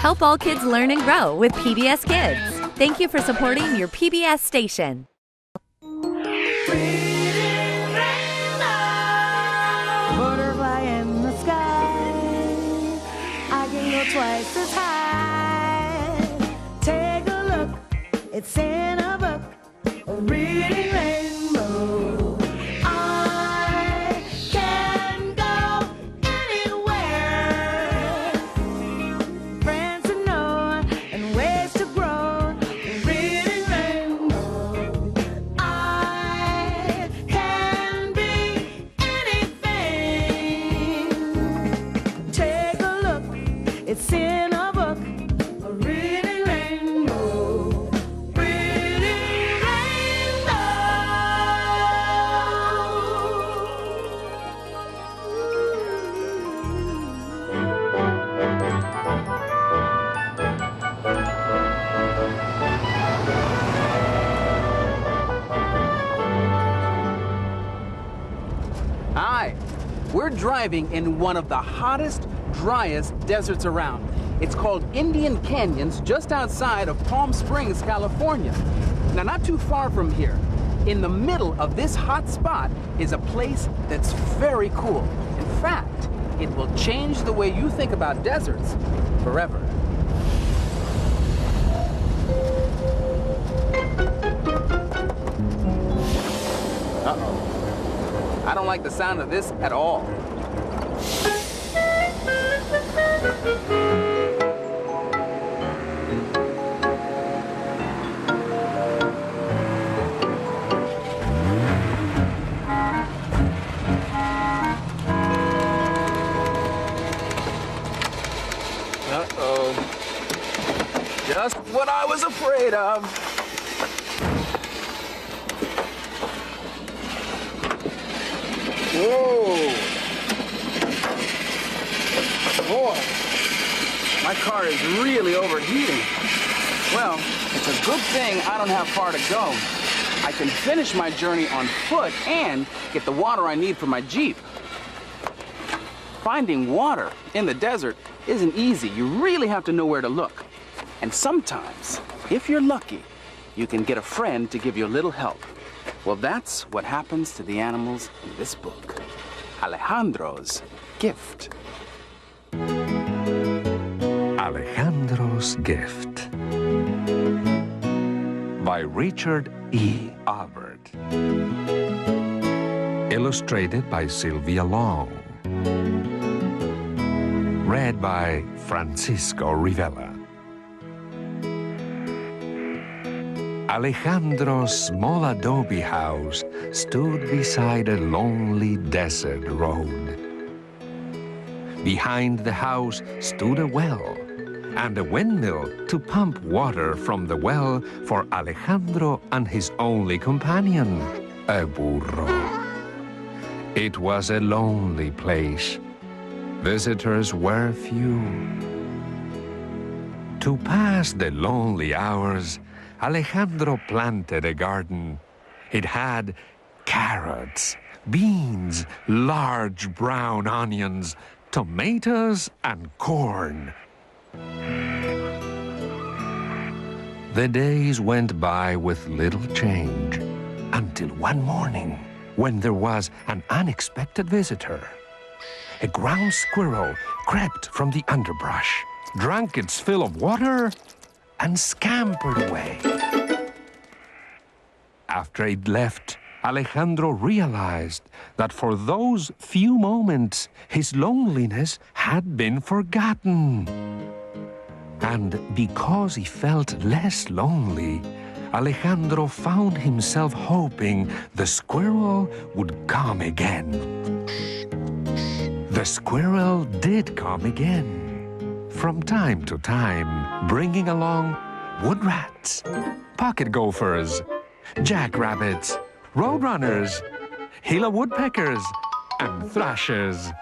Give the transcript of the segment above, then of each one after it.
Help all kids learn and grow with PBS Kids. Thank you for supporting your PBS station. Butterfly in the sky, I can go twice as high. Take a look, it's in a book, a reading rainbow. I can go anywhere, friends to know and ways to grow. A reading rainbow. I can be anything. Take a look, it's in a book, a reading rainbow. Reading rainbow. Hi, we're driving in one of the hottest, driest deserts around. It's called Indian Canyons, just outside of Palm Springs, California. Now, not too far from here, in the middle of this hot spot is a place that's very cool. In fact, it will change the way you think about deserts forever. Uh-oh. I don't like the sound of this at all. Uh-oh. Just what I was afraid of. Whoa! Boy, my car is really overheating. Well, it's a good thing I don't have far to go. I can finish my journey on foot and get the water I need for my Jeep. Finding water in the desert isn't easy. You really have to know where to look. And sometimes, if you're lucky, you can get a friend to give you a little help. Well, that's what happens to the animals in this book. Alejandro's Gift. Alejandro's Gift by Richard E. Albert. Illustrated by Sylvia Long. Read by Francisco Rivella. Alejandro's small adobe house stood beside a lonely desert road. Behind the house stood a well and a windmill to pump water from the well for Alejandro and his only companion, a burro. It was a lonely place. Visitors were few. To pass the lonely hours, Alejandro planted a garden. It had carrots, beans, large brown onions, tomatoes, and corn. The days went by with little change until one morning when there was an unexpected visitor. A ground squirrel crept from the underbrush, drank its fill of water, and scampered away. After it left, Alejandro realized that for those few moments, his loneliness had been forgotten. And because he felt less lonely, Alejandro found himself hoping the squirrel would come again. The squirrel did come again. From time to time, bringing along wood rats, pocket gophers, jackrabbits, roadrunners, Gila woodpeckers, and thrashers.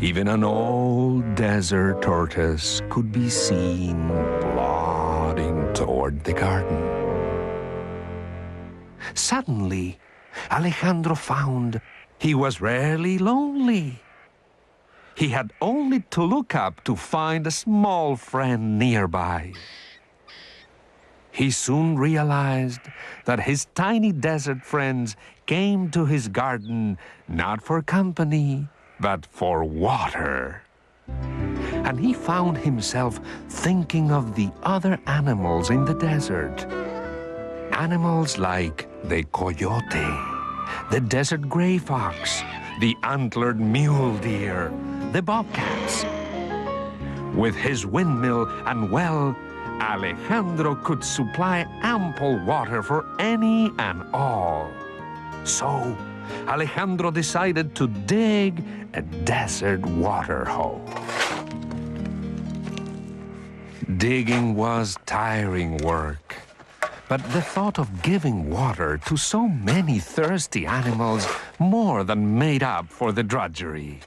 Even an old desert tortoise could be seen plodding toward the garden. Suddenly, Alejandro found he was rarely lonely. He had only to look up to find a small friend nearby. He soon realized that his tiny desert friends came to his garden not for company, but for water. And he found himself thinking of the other animals in the desert. Animals like the coyote, the desert gray fox, the antlered mule deer, the bobcats. With his windmill and well, Alejandro could supply ample water for any and all. So, Alejandro decided to dig a desert water hole. Digging was tiring work, but the thought of giving water to so many thirsty animals more than made up for the drudgery.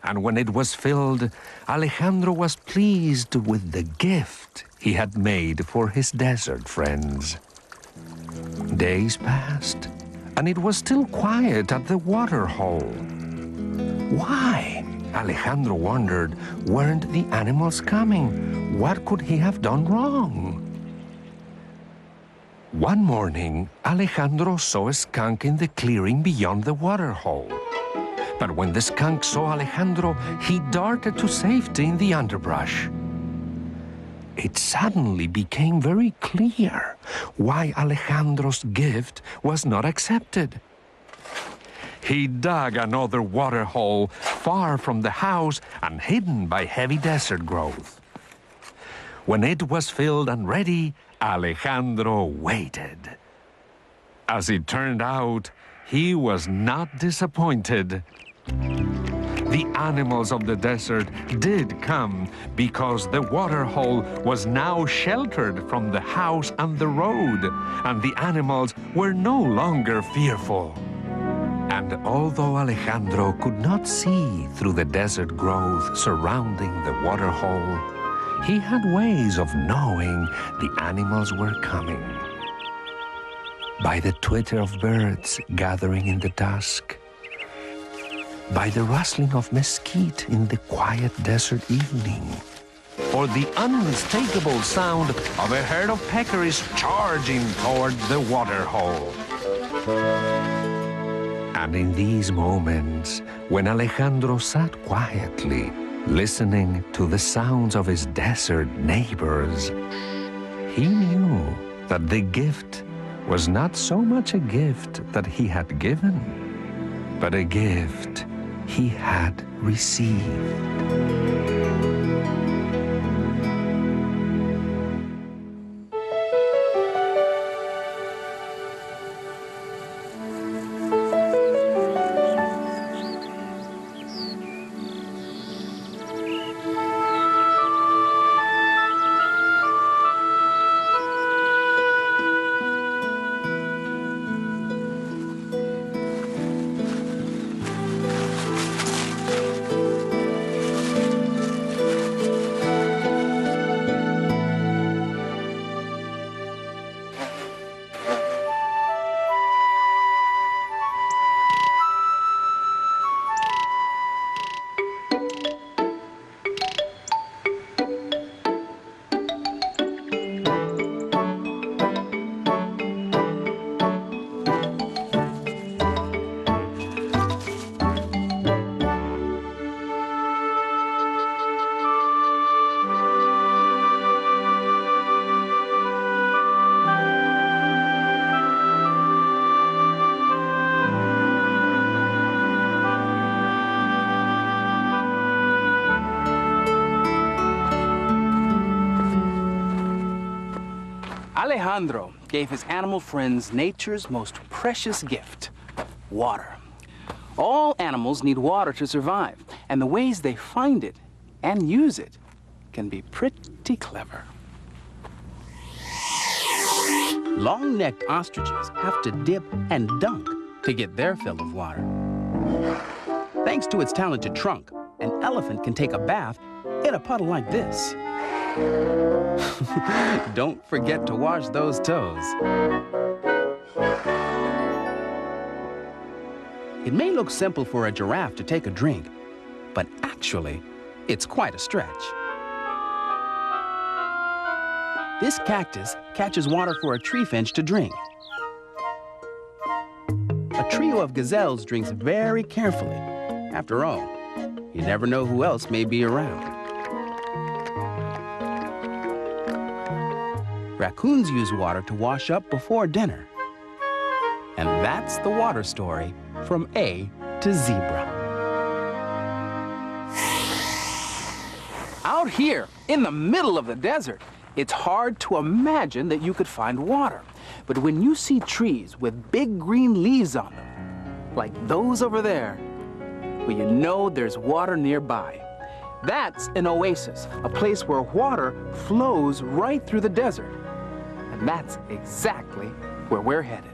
And when it was filled, Alejandro was pleased with the gift he had made for his desert friends. Days passed, and it was still quiet at the water hole. Why? Alejandro wondered, weren't the animals coming? What could he have done wrong? One morning, Alejandro saw a skunk in the clearing beyond the water hole. But when the skunk saw Alejandro, he darted to safety in the underbrush. It suddenly became very clear why Alejandro's gift was not accepted. He dug another water hole far from the house and hidden by heavy desert growth. When it was filled and ready, Alejandro waited. As it turned out, he was not disappointed. The animals of the desert did come because the water hole was now sheltered from the house and the road, and the animals were no longer fearful. And although Alejandro could not see through the desert growth surrounding the water hole, he had ways of knowing the animals were coming. By the twitter of birds gathering in the dusk, by the rustling of mesquite in the quiet desert evening, or the unmistakable sound of a herd of peccaries charging toward the water hole. And in these moments, when Alejandro sat quietly, listening to the sounds of his desert neighbors, he knew that the gift was not so much a gift that he had given, but a gift he had received. Alejandro gave his animal friends nature's most precious gift, water. All animals need water to survive, and the ways they find it and use it can be pretty clever. Long-necked ostriches have to dip and dunk to get their fill of water. Thanks to its talented trunk, an elephant can take a bath in a puddle like this. Don't forget to wash those toes. It may look simple for a giraffe to take a drink, but actually, Actually, it's quite a stretch. This cactus catches water for a tree finch to drink. A trio of gazelles drinks very carefully. After all, you never know who else may be around. Raccoons use water to wash up before dinner. And that's the water story from A to Zebra. Out here, in the middle of the desert, it's hard to imagine that you could find water. But when you see trees with big green leaves on them, like those over there, well, you know there's water nearby. That's an oasis, a place where water flows right through the desert. And that's exactly where we're headed.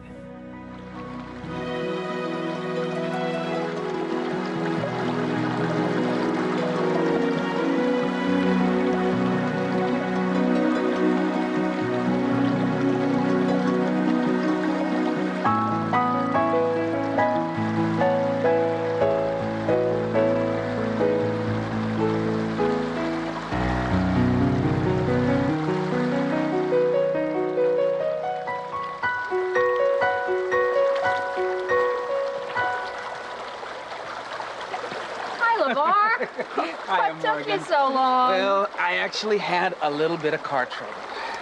What took you so long? Well, I actually had a little bit of car trouble.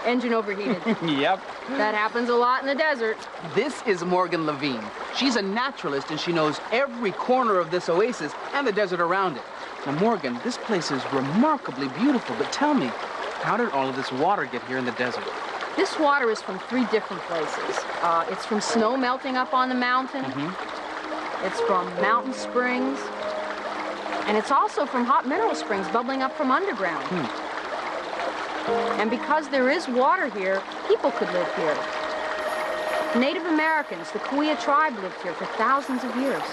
Engine overheated. Yep. That happens a lot in the desert. This is Morgan Levine. She's a naturalist and she knows every corner of this oasis and the desert around it. Now, Morgan, this place is remarkably beautiful, but tell me, how did all of this water get here in the desert? This water is from 3 different places. It's from snow melting up on the mountain. It's from mountain springs. And it's also from hot mineral springs bubbling up from underground. And because there is water here, people could live here. Native Americans, the Kauai tribe, lived here for thousands of years.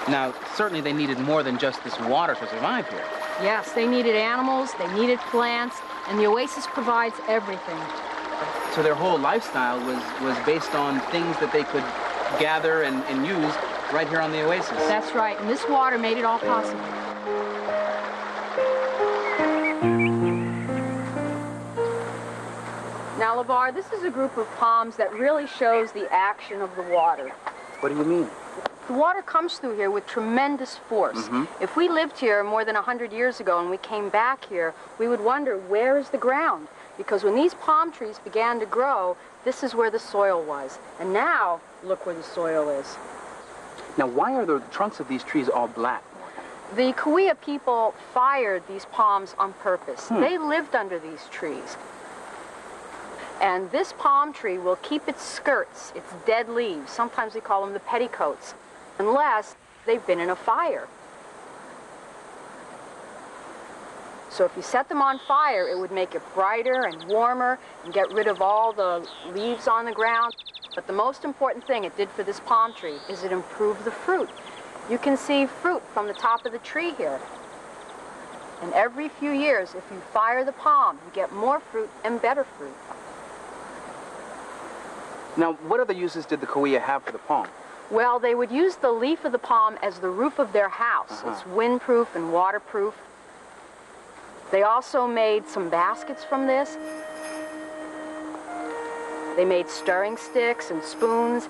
Now, certainly they needed more than just this water to survive here. Yes, they needed animals, they needed plants, and the oasis provides everything. So their whole lifestyle was based on things that they could gather and use right here on the oasis. That's right, and this water made it all possible. Now, LeVar, this is a group of palms that really shows the action of the water. What do you mean? The water comes through here with tremendous force. If we lived here more than 100 years ago and we came back here, we would wonder, where is the ground? Because when these palm trees began to grow, this is where the soil was. And now, look where the soil is. Now, why are the trunks of these trees all black? The Kauai people fired these palms on purpose. They lived under these trees. And this palm tree will keep its skirts, its dead leaves, sometimes we call them the petticoats, unless they've been in a fire. So if you set them on fire, it would make it brighter and warmer and get rid of all the leaves on the ground. But the most important thing it did for this palm tree is it improved the fruit. You can see fruit from the top of the tree here. And every few years, if you fire the palm, you get more fruit and better fruit. Now, what other uses did the Kauai have for the palm? Well, they would use the leaf of the palm as the roof of their house. It's windproof and waterproof. They also made some baskets from this. They made stirring sticks and spoons.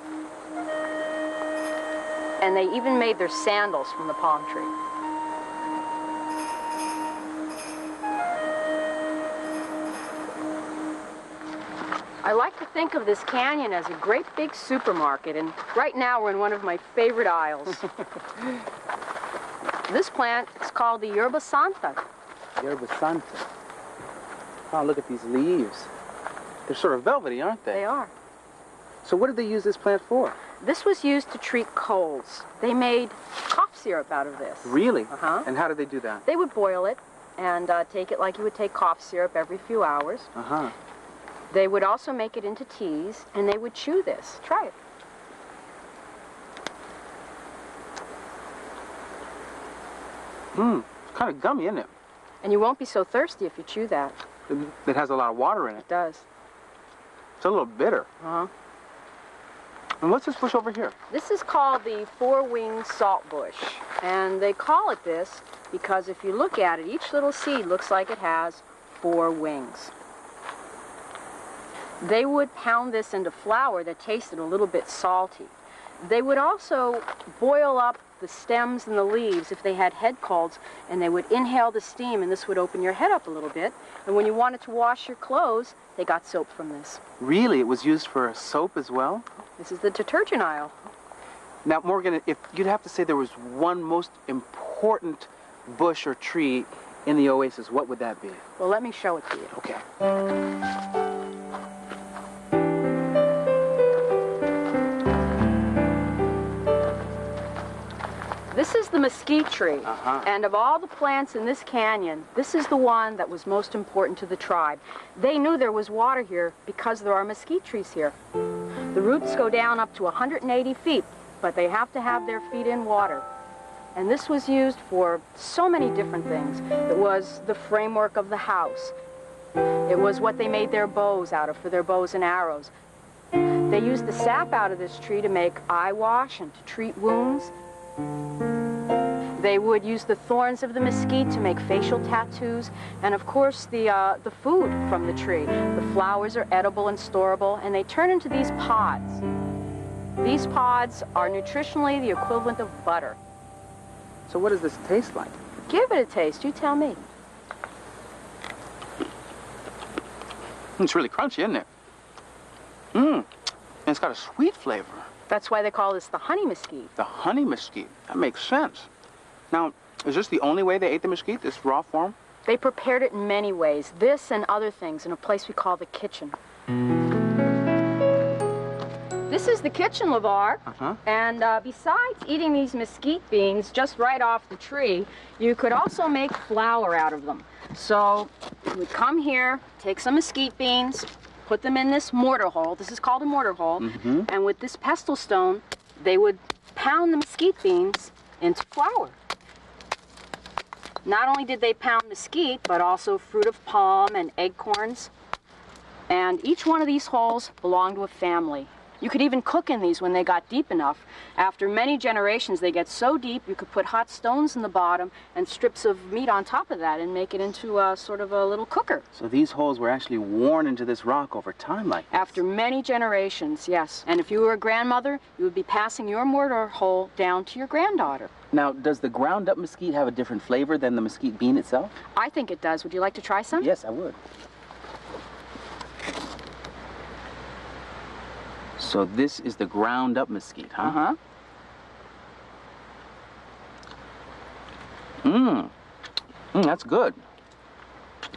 And they even made their sandals from the palm tree. I like to think of this canyon as a great big supermarket, and right now we're in one of my favorite aisles. This plant is called the Yerba Santa. Yerba Santa. Oh, look at these leaves. They're sort of velvety, aren't they? They are. So what did they use this plant for? This was used to treat colds. They made cough syrup out of this. Really? And how did they do that? They would boil it and take it like you would take cough syrup every few hours. They would also make it into teas, and they would chew this. Try it. It's kind of gummy, isn't it? And you won't be so thirsty if you chew that. It has a lot of water in it. It does. It's a little bitter. And what's this bush over here? This is called the four-winged salt bush, and they call it this because if you look at it, each little seed looks like it has 4 wings. They would pound this into flour that tasted a little bit salty. They would also boil up the stems and the leaves if they had head colds, and they would inhale the steam, and this would open your head up a little bit. And when you wanted to wash your clothes, they got soap from this. Really? It was used for soap as well? This is the detergent aisle. Now, Morgan, if you'd have to say there was one most important bush or tree in the oasis, what would that be? Well, let me show it to you. Okay. This is the mesquite tree, and of all the plants in this canyon, this is the one that was most important to the tribe. They knew there was water here because there are mesquite trees here. The roots go down up to 180 feet, but they have to have their feet in water. And this was used for so many different things. It was the framework of the house. It was what they made their bows out of for their bows and arrows. They used the sap out of this tree to make eye wash and to treat wounds. They would use the thorns of the mesquite to make facial tattoos, and of course the food from the tree. The flowers are edible and storable, and they turn into these pods. These pods are nutritionally the equivalent of butter. So what does this taste like? Give it a taste, you tell me. It's really crunchy, isn't it? And it's got a sweet flavor. That's why they call this the honey mesquite. The honey mesquite. That makes sense. Now, is this the only way they ate the mesquite, this raw form? They prepared it in many ways, this and other things, in a place we call the kitchen. This is the kitchen, LeVar. And besides eating these mesquite beans just right off the tree, you could also make flour out of them. So you would come here, take some mesquite beans, put them in this mortar hole. This is called a mortar hole. And with this pestle stone, they would pound the mesquite beans into flour. Not only did they pound mesquite, but also fruit of palm and acorns. And each one of these holes belonged to a family. You could even cook in these when they got deep enough. After many generations, they get so deep, you could put hot stones in the bottom and strips of meat on top of that and make it into a sort of a little cooker. So these holes were actually worn into this rock over time like this? After many generations, yes. And if you were a grandmother, you would be passing your mortar hole down to your granddaughter. Now, does the ground up mesquite have a different flavor than the mesquite bean itself? I think it does. Would you like to try some? Yes, I would. So this is the ground up mesquite, huh? That's good.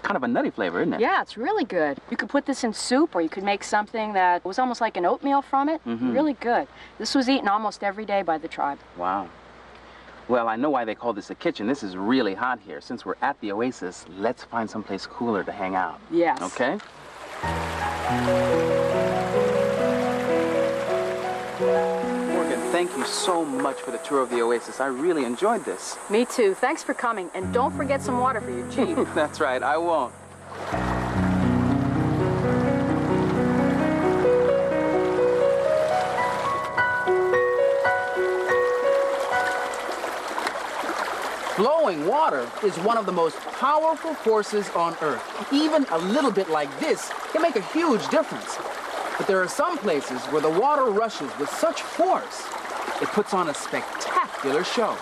Kind of a nutty flavor, isn't it? Yeah, it's really good. You could put this in soup, or you could make something that was almost like an oatmeal from it. Really good. This was eaten almost every day by the tribe. Wow. Well, I know why they call this a kitchen. This is really hot here. Since we're at the oasis, let's find someplace cooler to hang out. Yes. Okay? Morgan, thank you so much for the tour of the oasis. I really enjoyed this. Me too. Thanks for coming. And don't forget some water for your Jeep. That's right, I won't. Flowing water is one of the most powerful forces on Earth. Even a little bit like this can make a huge difference. But there are some places where the water rushes with such force, it puts on a spectacular show.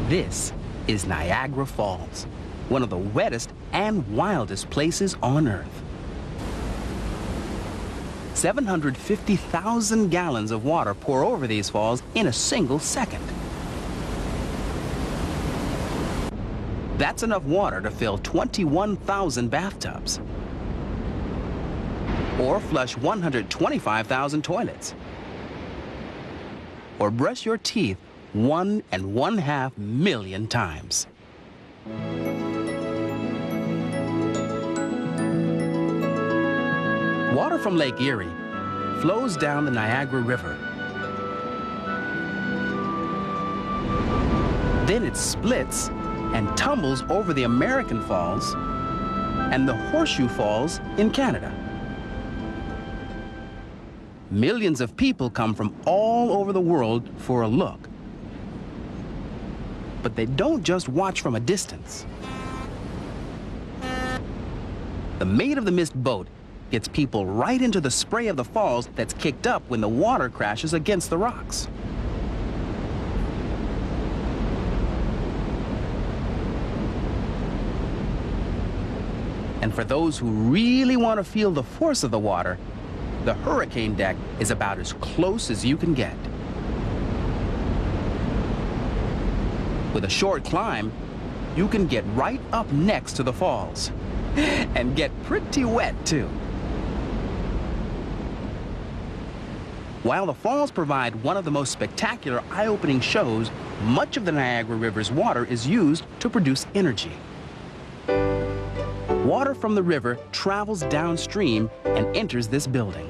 This is Niagara Falls, one of the wettest and wildest places on Earth. 750,000 gallons of water pour over these falls in a single second. That's enough water to fill 21,000 bathtubs, or flush 125,000 toilets, or brush your teeth 1.5 million times. Water from Lake Erie flows down the Niagara River. Then it splits and tumbles over the American Falls and the Horseshoe Falls in Canada. millions of people come from all over the world for a look. But they don't just watch from a distance. The Maid of the Mist boat gets people right into the spray of the falls that's kicked up when the water crashes against the rocks. And for those who really want to feel the force of the water, the hurricane deck is about as close as you can get. With a short climb, you can get right up next to the falls and get pretty wet too. While the falls provide one of the most spectacular eye-opening shows, much of the Niagara River's water is used to produce energy. Water from the river travels downstream and enters this building.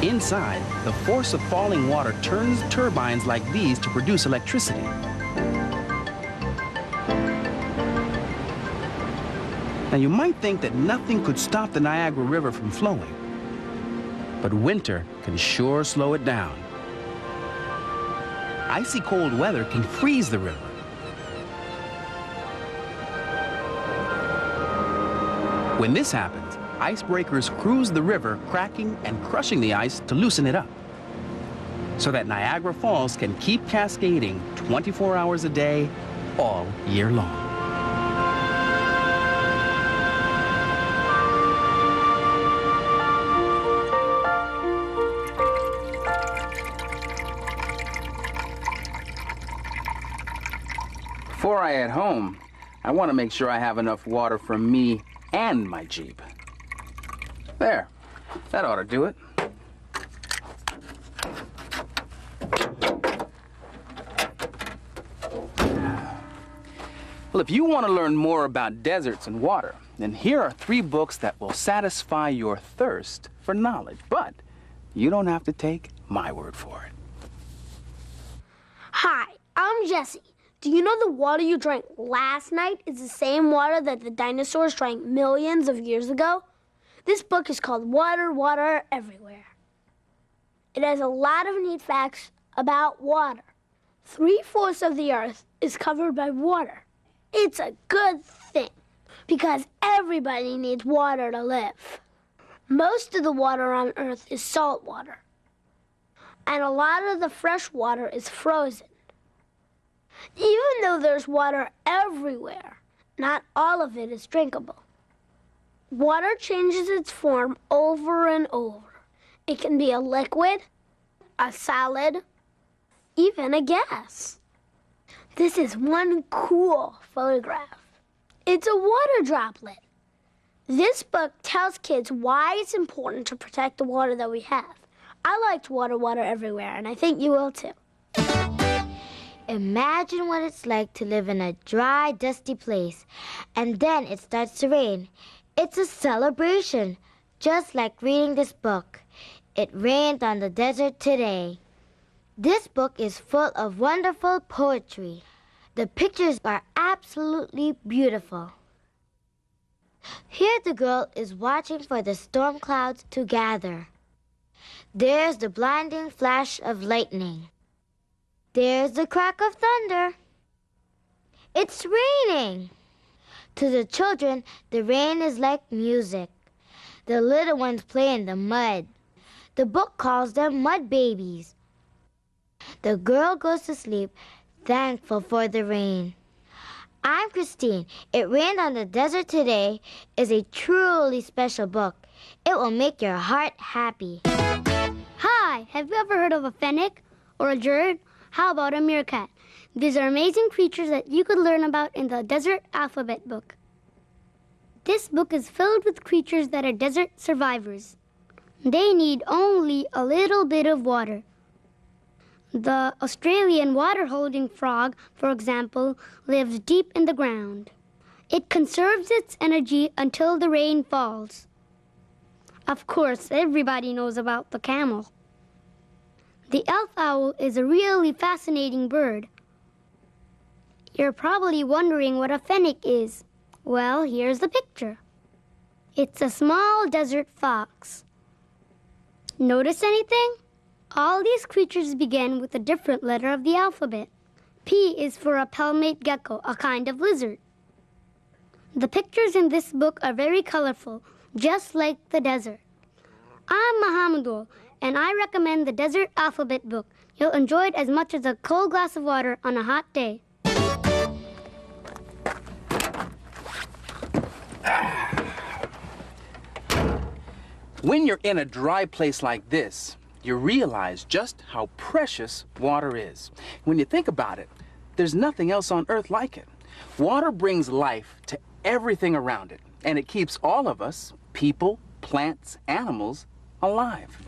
Inside, the force of falling water turns turbines like these to produce electricity. Now, you might think that nothing could stop the Niagara River from flowing, but winter can sure slow it down. Icy cold weather can freeze the river. When this happens, icebreakers cruise the river, cracking and crushing the ice to loosen it up, so that Niagara Falls can keep cascading 24 hours a day, all year long. Before I head home, I want to make sure I have enough water for me and my Jeep. There, that ought to do it. Well, if you want to learn more about deserts and water, then here are 3 books that will satisfy your thirst for knowledge. But you don't have to take my word for it. Hi, I'm Jesse. Do you know the water you drank last night is the same water that the dinosaurs drank millions of years ago? This book is called Water, Water Everywhere. It has a lot of neat facts about water. 3/4 of the earth is covered by water. It's a good thing because everybody needs water to live. Most of the water on earth is salt water, and a lot of the fresh water is frozen. Even though there's water everywhere, not all of it is drinkable. Water changes its form over and over. It can be a liquid, a solid, even a gas. This is one cool photograph. It's a water droplet. This book tells kids why it's important to protect the water that we have. I liked Water, Water Everywhere, and I think you will too. Imagine what it's like to live in a dry, dusty place, and then it starts to rain. It's a celebration, just like reading this book. It rained on the desert today. This book is full of wonderful poetry. The pictures are absolutely beautiful. Here the girl is watching for the storm clouds to gather. There's the blinding flash of lightning. There's the crack of thunder. It's raining. To the children, the rain is like music. The little ones play in the mud. The book calls them mud babies. The girl goes to sleep, thankful for the rain. I'm Christine. It Rained on the Desert Today is a truly special book. It will make your heart happy. Hi, have you ever heard of a fennec or a bird? How about a meerkat? These are amazing creatures that you could learn about in the Desert Alphabet book. This book is filled with creatures that are desert survivors. They need only a little bit of water. The Australian water-holding frog, for example, lives deep in the ground. It conserves its energy until the rain falls. Of course, everybody knows about the camel. The elf owl is a really fascinating bird. You're probably wondering what a fennec is. Well, here's the picture. It's a small desert fox. Notice anything? All these creatures begin with a different letter of the alphabet. P is for a palmate gecko, a kind of lizard. The pictures in this book are very colorful, just like the desert. I'm Mahamadul, and I recommend the Desert Alphabet book. You'll enjoy it as much as a cold glass of water on a hot day. When you're in a dry place like this, you realize just how precious water is. When you think about it, there's nothing else on earth like it. Water brings life to everything around it, and it keeps all of us, people, plants, animals, alive.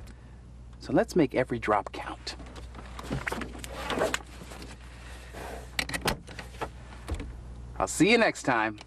So let's make every drop count. I'll see you next time.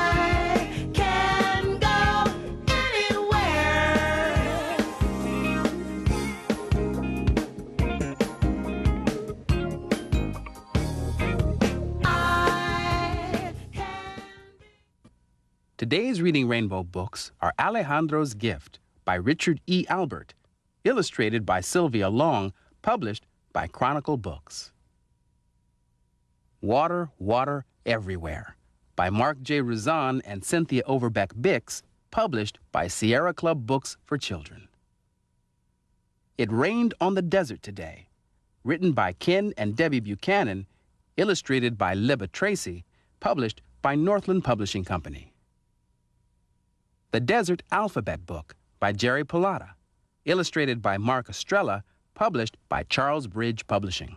I can go anywhere. I can. Today's Reading Rainbow books are Alejandro's Gift by Richard E. Albert, illustrated by Sylvia Long, published by Chronicle Books. Water, Water, Everywhere by Mark J. Ruzan and Cynthia Overbeck Bix, published by Sierra Club Books for Children. It Rained on the Desert Today, written by Ken and Debbie Buchanan, illustrated by Libba Tracy, published by Northland Publishing Company. The Desert Alphabet Book by Jerry Pilata, illustrated by Mark Estrella, published by Charles Bridge Publishing.